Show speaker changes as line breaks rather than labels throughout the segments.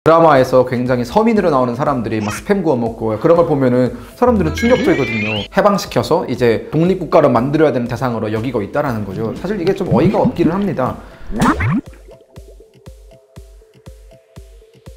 드라마에서 굉장히 서민으로 나오는 사람들이 막 스팸 구워 먹고 그런 걸 보면은 사람들은 충격적이거든요. 해방시켜서 이제 독립국가로 만들어야 되는 대상으로 여기고 있다라는 거죠. 사실 이게 좀 어이가 없기는 합니다.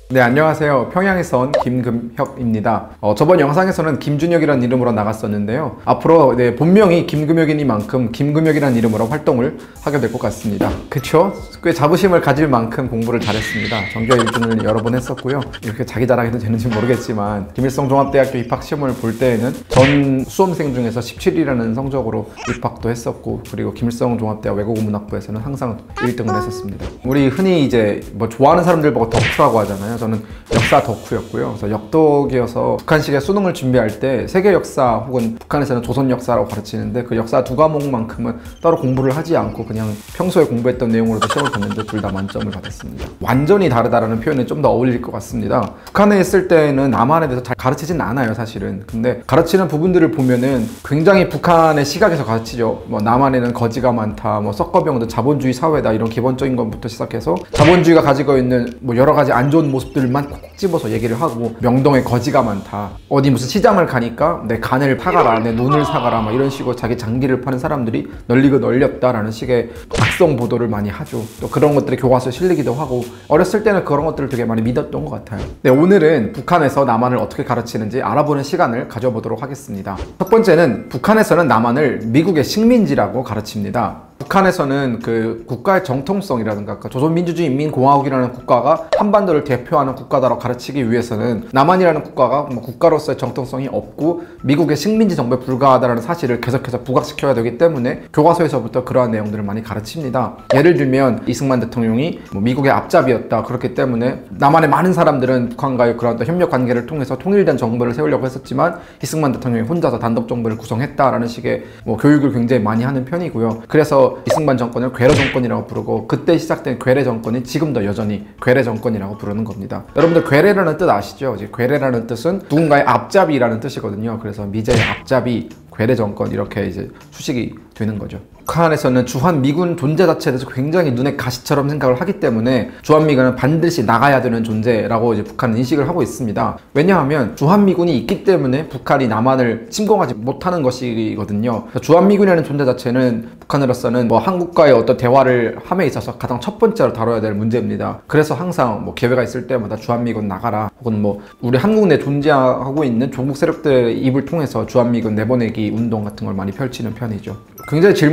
네, 안녕하세요. 평양에서 온 김금혁입니다. 저번 영상에서는 김준혁이라는 이름으로 나갔었는데요. 앞으로 본명이 김금혁이니만큼 김금혁이라는 이름으로 활동을 하게 될 것 같습니다. 그쵸? 꽤 자부심을 가질 만큼 공부를 잘했습니다. 전교 1등을 여러 번 했었고요. 이렇게 자기 자랑해도 되는지 모르겠지만 김일성 종합대학교 입학 시험을 볼 때에는 전 수험생 중에서 17위라는 성적으로 입학도 했었고, 그리고 김일성 종합대학 외국어문학부에서는 항상 1등을 했었습니다. 우리 흔히 이제 뭐 좋아하는 사람들 보고 덕후라고 하잖아요. 저는 역사 덕후였고요. 그래서 역덕이어서 북한식의 수능을 준비할 때 세계 역사 혹은 북한에서는 조선 역사라고 가르치는데 그 역사 두 과목만큼은 따로 공부를 하지 않고 그냥 평소에 공부했던 내용으로도 시험을 봤는데 둘 다 만점을 받았습니다. 완전히 다르다라는 표현이 좀 더 어울릴 것 같습니다. 북한에 있을 때는 남한에 대해서 잘 가르치진 않아요, 사실은. 근데 가르치는 부분들을 보면은 굉장히 북한의 시각에서 가르치죠. 뭐 남한에는 거지가 많다, 뭐 썩거병도 자본주의 사회다, 이런 기본적인 것부터 시작해서 자본주의가 가지고 있는 뭐 여러 가지 안 좋은 모습들만 콕 집어서 얘기를 하고, 명동에 거지가 많다, 어디 무슨 시장을 가니까 내 간을 파가라, 내 눈을 사가라, 막 이런 식으로 자기 장기를 파는 사람들이 널리고 널렸다라는 식의 악성 보도를 많이 하죠. 또 그런 것들이 교과서에 실리기도 하고, 어렸을 때는 그런 것들을 되게 많이 믿었던 것 같아요. 네, 오늘은 북한에서 남한을 어떻게 가르치는지 알아보는 시간을 가져보도록 하겠습니다. 첫 번째는 북한에서는 남한을 미국의 식민지라고 가르칩니다. 북한에서는 그 국가의 정통성이라든가 그 조선민주주의인민공화국이라는 국가가 한반도를 대표하는 국가다라고 가르치기 위해서는 남한이라는 국가가 뭐 국가로서의 정통성이 없고 미국의 식민지 정부에 불과하다는 사실을 계속해서 부각시켜야 되기 때문에 교과서에서부터 그러한 내용들을 많이 가르칩니다. 예를 들면 이승만 대통령이 뭐 미국의 앞잡이였다, 그렇기 때문에 남한의 많은 사람들은 북한과의 그런 협력 관계를 통해서 통일된 정부를 세우려고 했었지만 이승만 대통령이 혼자서 단독 정부를 구성했다라는 식의 뭐 교육을 굉장히 많이 하는 편이고요. 그래서 이승만 정권을 괴뢰 정권이라고 부르고, 그때 시작된 괴뢰 정권이 지금도 여전히 괴뢰 정권이라고 부르는 겁니다. 여러분들 괴뢰라는 뜻 아시죠? 괴뢰라는 뜻은 누군가의 앞잡이라는 뜻이거든요. 그래서 미제의 앞잡이, 괴뢰 정권, 이렇게 이제 수식이 되는 거죠. 북한에서는 주한미군 존재 자체에 대해서 굉장히 눈에 가시처럼 생각을 하기 때문에 주한미군은 반드시 나가야 되는 존재라고 이제 북한은 인식을 하고 있습니다. 왜냐하면 주한미군이 있기 때문에 북한이 남한을 침공하지 못하는 것이거든요. 주한미군이라는 존재 자체는 북한으로서는 뭐 한국과의 어떤 대화를 함에 있어서 가장 첫 번째로 다뤄야 될 문제입니다. 그래서 항상 뭐 기회가 있을 때마다 주한미군 나가라, 혹은 뭐 우리 한국 내 존재하고 있는 조국 세력들의 입을 통해서 주한미군 내보내기 운동 같은 걸 많이 펼치는 편이죠. 굉장히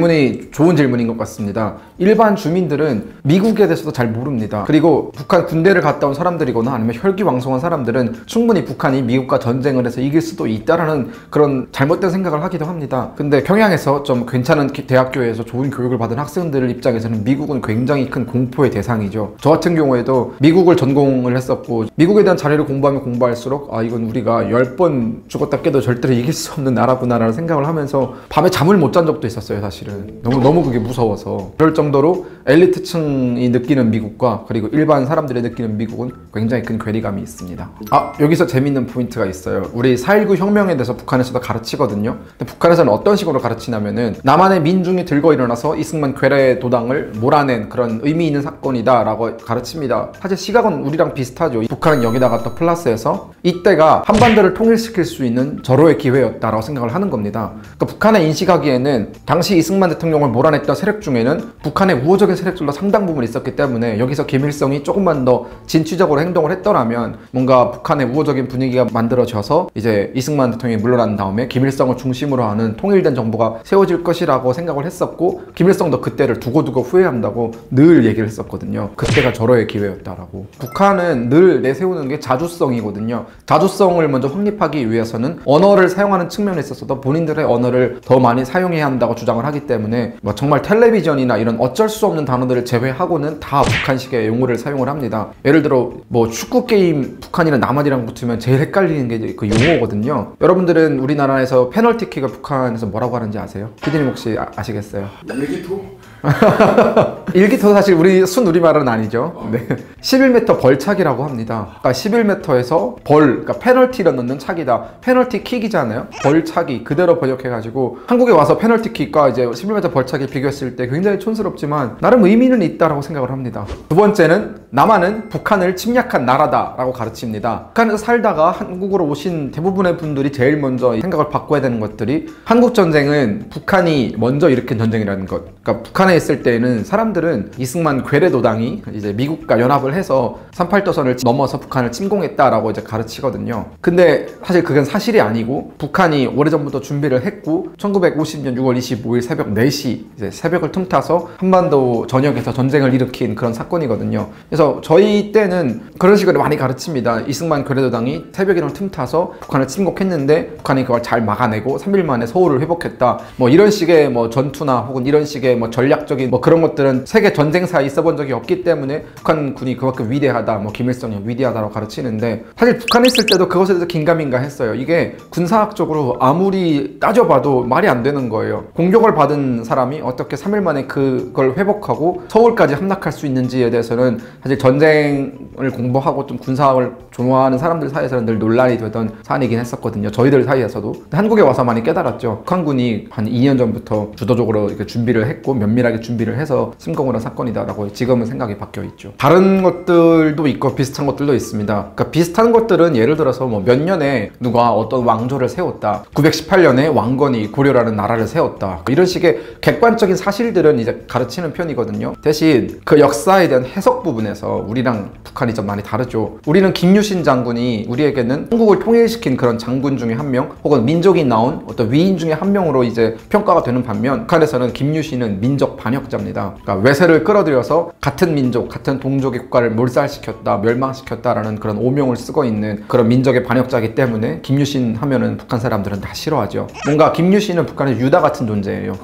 좋은 질문인 것 같습니다. 일반 주민들은 미국에 대해서도 잘 모릅니다. 그리고 북한 군대를 갔다 온 사람들이거나 아니면 혈기왕성한 사람들은 충분히 북한이 미국과 전쟁을 해서 이길 수도 있다라는 그런 잘못된 생각을 하기도 합니다. 근데 평양에서 좀 괜찮은 대학교에서 좋은 교육을 받은 학생들 입장에서는 미국은 굉장히 큰 공포의 대상이죠. 저 같은 경우에도 미국을 전공을 했었고, 미국에 대한 자료를 공부하면 공부할수록 이건 우리가 10번 죽었다 깨도 절대로 이길 수 없는 나라구나라는 생각을 하면서 밤에 잠을 못 잔 적도 있었어요, 사실은. 너무 그게 무서워서. 그럴 정도로 엘리트층이 느끼는 미국과 그리고 일반 사람들이 느끼는 미국은 굉장히 큰 괴리감이 있습니다. 여기서 재밌는 포인트가 있어요. 우리 4.19 혁명에 대해서 북한에서도 가르치거든요. 근데 북한에서는 어떤 식으로 가르치냐면은 남한의 민중이 들고 일어나서 이승만 괴뢰 도당을 몰아낸 그런 의미 있는 사건이다 라고 가르칩니다. 사실 시각은 우리랑 비슷하죠. 북한은 여기다가 또 플러스해서 이때가 한반도를 통일시킬 수 있는 절호의 기회였다라고 생각을 하는 겁니다. 그러니까 북한의 인식하기에는 당시 이승만 대통령을 몰아냈던 세력 중에는 북한의 우호적인 세력들도 상당 부분 있었기 때문에 여기서 김일성이 조금만 더 진취적으로 행동을 했더라면 뭔가 북한의 우호적인 분위기가 만들어져서 이제 이승만 대통령이 물러난 다음에 김일성을 중심으로 하는 통일된 정부가 세워질 것이라고 생각을 했었고, 김일성도 그때를 두고두고 후회한다고 늘 얘기를 했었거든요. 그때가 절호의 기회였다라고. 북한은 늘 내세우는 게 자주성이거든요. 자주성을 먼저 확립하기 위해서는 언어를 사용하는 측면에 있어서도 본인들의 언어를 더 많이 사용해야 한다고 주장을 하기 때문에 뭐 정말 텔레비전이나 이런 어쩔 수 없는 단어들을 제외하고는 다 북한식의 용어를 사용을 합니다. 예를 들어 뭐 축구 게임 북한이랑 남한이랑 붙으면 제일 헷갈리는 게 그 용어거든요. 여러분들은 우리나라에서 페널티킥을 북한에서 뭐라고 하는지 아세요? 피디님 혹시 아시겠어요?
레게토?
1기터 사실 우리 순우리말은 아니죠. 네. 11m 벌차기라고 합니다. 그러니까 11m에서 그러니까 페널티를 넣는 차기다. 페널티 킥이잖아요. 벌차기 그대로 번역해가지고 한국에 와서 페널티 킥과 이제 11m 벌차기 비교했을 때 굉장히 촌스럽지만 나름 의미는 있다라고 생각을 합니다. 두 번째는 남한은 북한을 침략한 나라다라고 가르칩니다. 북한에서 살다가 한국으로 오신 대부분의 분들이 제일 먼저 생각을 바꿔야 되는 것들이 한국 전쟁은 북한이 먼저 일으킨 전쟁이라는 것. 그러니까 북한에 있을 때에는 사람들은 이승만 괴뢰도당이 이제 미국과 연합을 해서 38도선을 넘어서 북한을 침공했다라고 이제 가르치거든요. 근데 사실 그건 사실이 아니고 북한이 오래전부터 준비를 했고 1950년 6월 25일 새벽 4시 이제 새벽을 틈타서 한반도 전역에서 전쟁을 일으킨 그런 사건이거든요. 그래서 저희 때는 그런 식으로 많이 가르칩니다. 이승만 괴뢰도당이 새벽이랑 틈타서 북한을 침공했는데 북한이 그걸 잘 막아내고 3일 만에 서울을 회복했다. 뭐 이런 식의 뭐 전투나 혹은 이런 식의 뭐 전략적인 뭐 그런 것들은 세계 전쟁사에 있어본 적이 없기 때문에 북한군이 그만큼 위대하다, 뭐 김일성이 위대하다고 가르치는데 사실 북한에 있을 때도 그것에 대해서 긴가민가 했어요. 이게 군사학적으로 아무리 따져봐도 말이 안 되는 거예요. 공격을 받은 사람이 어떻게 3일 만에 그걸 회복하고 서울까지 함락할 수 있는지에 대해서는 사실 전쟁을 공부하고 좀 군사학을 좋아하는 사람들 사이에서는 늘 논란이 되던 사안이긴 했었거든요. 저희들 사이에서도. 근데 한국에 와서 많이 깨달았죠. 북한군이 한 2년 전부터 주도적으로 이렇게 준비를 했고 면밀하게 준비를 해서 침공을 한 사건이다라고 지금은 생각이 바뀌어 있죠. 다른 것들도 있고 비슷한 것들도 있습니다. 그러니까 비슷한 것들은 예를 들어서 뭐 몇 년에 누가 어떤 왕조를 세웠다. 918년에 왕건이 고려라는 나라를 세웠다. 이런 식의 객관적인 사실들은 이제 가르치는 편이거든요. 대신 그 역사에 대한 해석 부분에서 우리랑 북한이 좀 많이 다르죠. 우리는 김유신 장군이 우리에게는 한국을 통일시킨 그런 장군 중에 한 명, 혹은 민족이 나온 어떤 위인 중에 한 명으로 이제 평가가 되는 반면 북한에서는 김유신은 민족 반역자입니다. 그러니까 외세를 끌어들여서 같은 민족, 같은 동족의 국가를 몰살시켰다, 멸망시켰다라는 그런 오명을 쓰고 있는 그런 민족의 반역자이기 때문에 김유신 하면은 북한 사람들은 다 싫어하죠. 뭔가 김유신은 북한의 유다 같은 존재예요.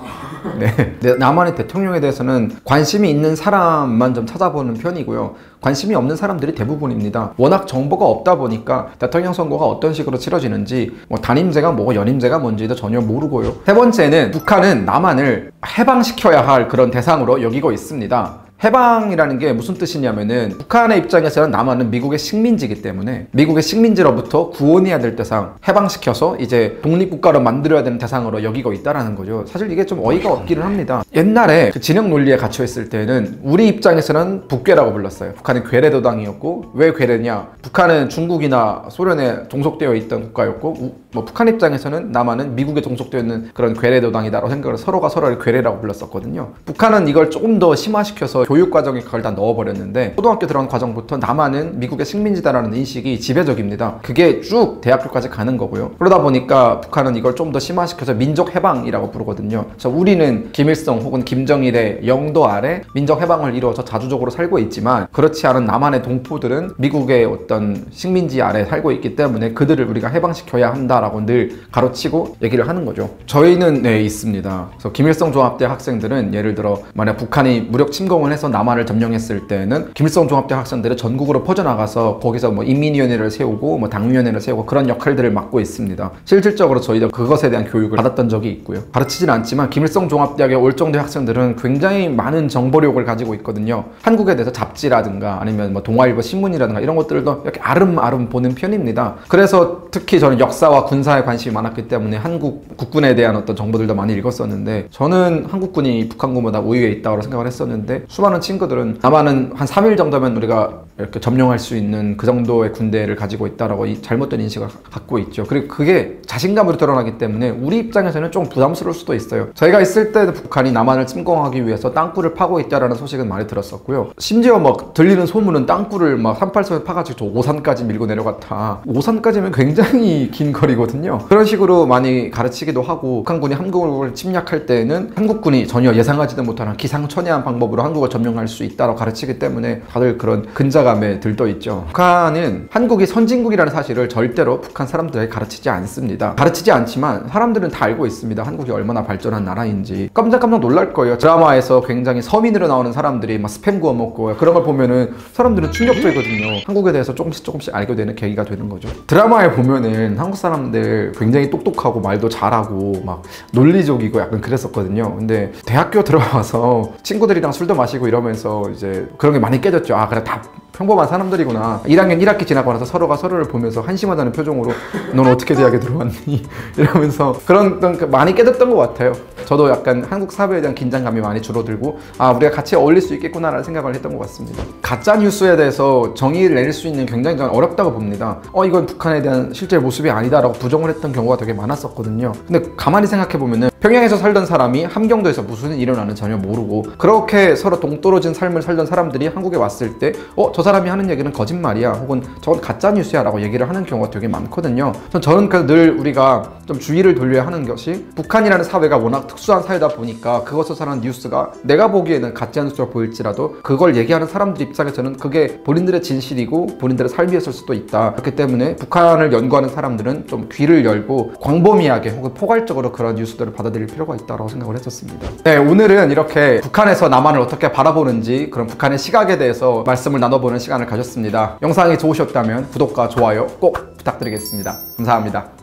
네. 남한의 대통령에 대해서는 관심이 있는 사람만 좀 찾아보는 편이고요. 관심이 없는 사람들이 대부분입니다. 워낙 정보가 없다 보니까 대통령 선거가 어떤 식으로 치러지는지 뭐 단임제가 뭐고 연임제가 뭔지도 전혀 모르고요. 세 번째는 북한은 남한을 해방시켜야 할 그런 대상으로 여기고 있습니다. 해방이라는 게 무슨 뜻이냐면은 북한의 입장에서는 남한은 미국의 식민지이기 때문에 미국의 식민지로부터 구원해야 될 대상, 해방시켜서 이제 독립국가로 만들어야 되는 대상으로 여기고 있다라는 거죠. 사실 이게 좀 어이가 없기는 합니다. 옛날에 그 진영 논리에 갇혀 있을 때는 우리 입장에서는 북괴라고 불렀어요. 북한은 괴뢰도당이었고, 왜 괴뢰냐? 북한은 중국이나 소련에 종속되어 있던 국가였고, 뭐 북한 입장에서는 남한은 미국에 종속되어 있는 그런 괴뢰도당이다라고 생각을 서로가 서로를 괴뢰라고 불렀었거든요. 북한은 이걸 조금 더 심화시켜서 교육 과정에 그걸 다 넣어버렸는데 초등학교 들어간 과정부터 남한은 미국의 식민지다라는 인식이 지배적입니다. 그게 쭉 대학교까지 가는 거고요. 그러다 보니까 북한은 이걸 좀 더 심화시켜서 민족 해방이라고 부르거든요. 그래서 우리는 김일성 혹은 김정일의 영도 아래 민족 해방을 이루어서 자주적으로 살고 있지만 그렇지 않은 남한의 동포들은 미국의 어떤 식민지 아래 살고 있기 때문에 그들을 우리가 해방시켜야 한다라고 늘 가로치고 얘기를 하는 거죠. 저희는 네 있습니다. 그래서 김일성 종합대 학생들은 예를 들어 만약 북한이 무력 침공을 해서 남한을 점령했을 때는 김일성 종합대 학생들은 전국으로 퍼져나가서 거기서 뭐 인민위원회를 세우고 뭐 당위원회를 세우고 그런 역할들을 맡고 있습니다. 실질적으로 저희도 그것에 대한 교육을 받았던 적이 있고요. 가르치진 않지만 김일성 종합대학의 올정대 학생들은 굉장히 많은 정보력을 가지고 있거든요. 한국에 대해서 잡지라든가 아니면 뭐 동아일보 신문이라든가 이런 것들도 이렇게 아름아름 보는 편입니다. 그래서 특히 저는 역사와 군사에 관심이 많았기 때문에 한국 국군에 대한 어떤 정보들도 많이 읽었었는데 저는 한국군이 북한군보다 우위에 있다고 생각을 했었는데 수많은 친구들은 남한은 한 3일 정도면 우리가 이렇게 점령할 수 있는 그 정도의 군대를 가지고 있다라고 잘못된 인식을 갖고 있죠. 그리고 그게 자신감으로 드러나기 때문에 우리 입장에서는 좀 부담스러울 수도 있어요. 저희가 있을 때도 북한이 남한을 침공하기 위해서 땅굴을 파고 있다라는 소식은 많이 들었었고요. 심지어 막 들리는 소문은 땅굴을 막 38선을 파가지고 저 오산까지 밀고 내려갔다. 오산까지면 굉장히 긴 거리거든요. 그런 식으로 많이 가르치기도 하고 북한군이 한국을 침략할 때는 한국군이 전혀 예상하지도 못하는 기상천외한 방법으로 한국을 점령할 수 있다고 가르치기 때문에 다들 그런 근자가 긴장감에 들떠 있죠. 북한은 한국이 선진국이라는 사실을 절대로 북한 사람들에게 가르치지 않습니다. 가르치지 않지만 사람들은 다 알고 있습니다. 한국이 얼마나 발전한 나라인지. 깜짝깜짝 놀랄 거예요. 드라마에서 굉장히 서민으로 나오는 사람들이 막 스팸 구워 먹고 그런 걸 보면은 사람들은 충격적이거든요. 한국에 대해서 조금씩 알게 되는 계기가 되는 거죠. 드라마에 보면은 한국 사람들 굉장히 똑똑하고 말도 잘하고 막 논리적이고 약간 그랬었거든요. 근데 대학교 들어와서 친구들이랑 술도 마시고 이러면서 이제 그런 게 많이 깨졌죠. 아, 그래, 다 평범한 사람들이구나. 1학년 1학기 지나고 나서 서로가 서로를 보면서 한심하다는 표정으로 넌 어떻게 대학에 들어왔니? 이러면서 그런 많이 깨졌던 것 같아요. 저도 약간 한국 사회에 대한 긴장감이 많이 줄어들고 아, 우리가 같이 어울릴 수 있겠구나라는 생각을 했던 것 같습니다. 가짜 뉴스에 대해서 정의를 내릴 수 있는 굉장히 어렵다고 봅니다. 이건 북한에 대한 실제 모습이 아니다라고 부정을 했던 경우가 되게 많았었거든요. 근데 가만히 생각해 보면은 평양에서 살던 사람이 함경도에서 무슨 일이 일어나는지 전혀 모르고 그렇게 서로 동떨어진 삶을 살던 사람들이 한국에 왔을 때 저 사람이 하는 얘기는 거짓말이야 혹은 저건 가짜뉴스야 라고 얘기를 하는 경우가 되게 많거든요. 저는 늘 우리가 좀 주의를 돌려야 하는 것이 북한이라는 사회가 워낙 특수한 사회다 보니까 그것에서 하는 뉴스가 내가 보기에는 가짜뉴스로 보일지라도 그걸 얘기하는 사람들 입장에서는 그게 본인들의 진실이고 본인들의 삶이었을 수도 있다. 그렇기 때문에 북한을 연구하는 사람들은 좀 귀를 열고 광범위하게 혹은 포괄적으로 그런 뉴스들을 받아들일 필요가 있다고 생각을 했었습니다. 네, 오늘은 이렇게 북한에서 남한을 어떻게 바라보는지 그런 북한의 시각에 대해서 말씀을 나눠보는 시간을 가졌습니다. 영상이 좋으셨다면 구독과 좋아요 꼭 부탁드리겠습니다. 감사합니다.